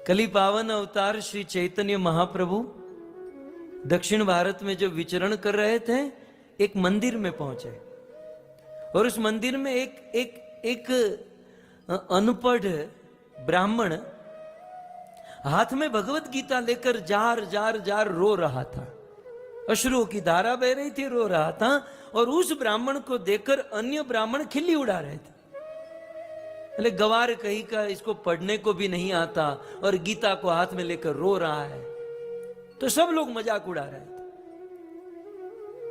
कली पावन अवतार श्री चैतन्य महाप्रभु दक्षिण भारत में जब विचरण कर रहे थे, एक मंदिर में पहुंचे और उस मंदिर में एक अनपढ़ ब्राह्मण हाथ में भगवत गीता लेकर जार जार जार रो रहा था। अश्रुओं की धारा बह रही थी, रो रहा था। और उस ब्राह्मण को देखकर अन्य ब्राह्मण खिल्ली उड़ा रहे थे। अरे गवार कहीं का, इसको पढ़ने को भी नहीं आता और गीता को हाथ में लेकर रो रहा है। तो सब लोग मजाक उड़ा रहे थे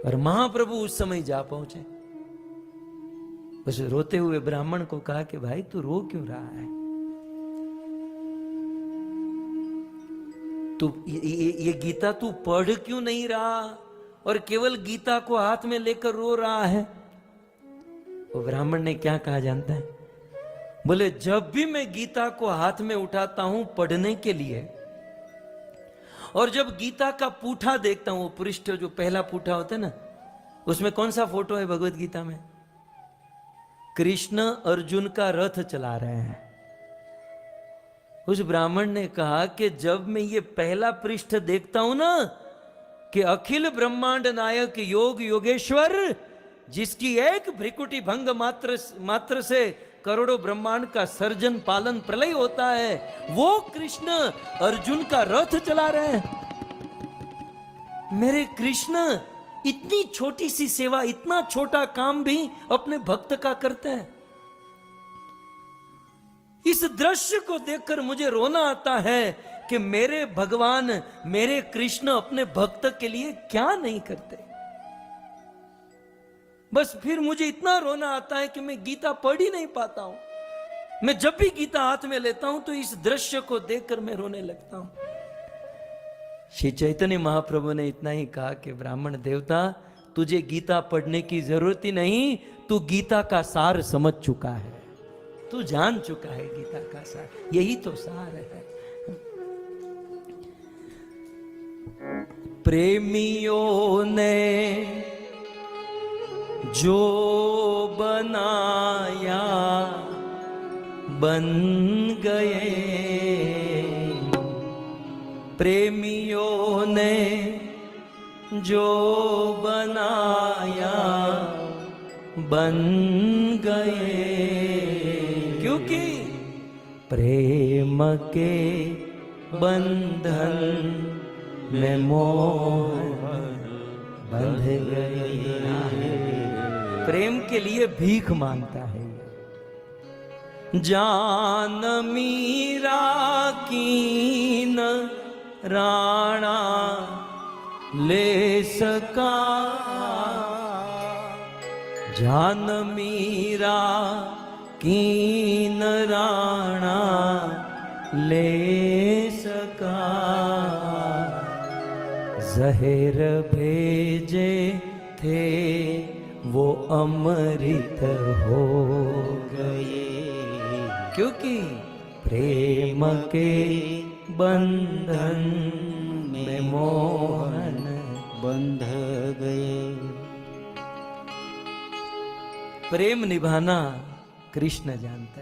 और महाप्रभु उस समय जा पहुंचे। उस रोते हुए ब्राह्मण को कहा कि भाई तू रो क्यों रहा है? तू ये गीता तू पढ़ क्यों नहीं रहा और केवल गीता को हाथ में लेकर रो रहा है? वो ब्राह्मण ने क्या कहा जानता है? बोले जब भी मैं गीता को हाथ में उठाता हूं पढ़ने के लिए और जब गीता का पूठा देखता हूं, वो पृष्ठ जो पहला पूठा होता है ना, उसमें कौन सा फोटो है भगवत गीता में? कृष्ण अर्जुन का रथ चला रहे हैं। उस ब्राह्मण ने कहा कि जब मैं ये पहला पृष्ठ देखता हूं ना कि अखिल ब्रह्मांड नायक योग योगेश्वर, जिसकी एक भ्रिकुटी भंग मात्र से करोड़ों ब्रह्मांड का सर्जन पालन प्रलय होता है, वो कृष्ण अर्जुन का रथ चला रहे हैं। मेरे कृष्ण इतनी छोटी सी सेवा, इतना छोटा काम भी अपने भक्त का करते हैं। इस दृश्य को देखकर मुझे रोना आता है कि मेरे भगवान, मेरे कृष्ण अपने भक्त के लिए क्या नहीं करते। बस फिर मुझे इतना रोना आता है कि मैं गीता पढ़ ही नहीं पाता हूं। मैं जब भी गीता हाथ में लेता हूं तो इस दृश्य को देखकर मैं रोने लगता हूं। श्री चैतन्य महाप्रभु ने इतना ही कहा कि ब्राह्मण देवता, तुझे गीता पढ़ने की जरूरत ही नहीं, तू गीता का सार समझ चुका है, तू जान चुका है गीता का सार, यही तो सार है। प्रेमियों ने जो बनाया बन गए, प्रेमियों ने जो बनाया बन गए, क्योंकि प्रेम के बंधन में मोह बंध गए। प्रेम के लिए भीख मांगता है। जान मीरा कीन राणा ले सका, जान मीरा कीन राणा ले सका, जहर भेजे थे वो अमृत हो गए, क्योंकि प्रेम के बंधन में मोहन बंध गए। प्रेम निभाना कृष्ण जानता है।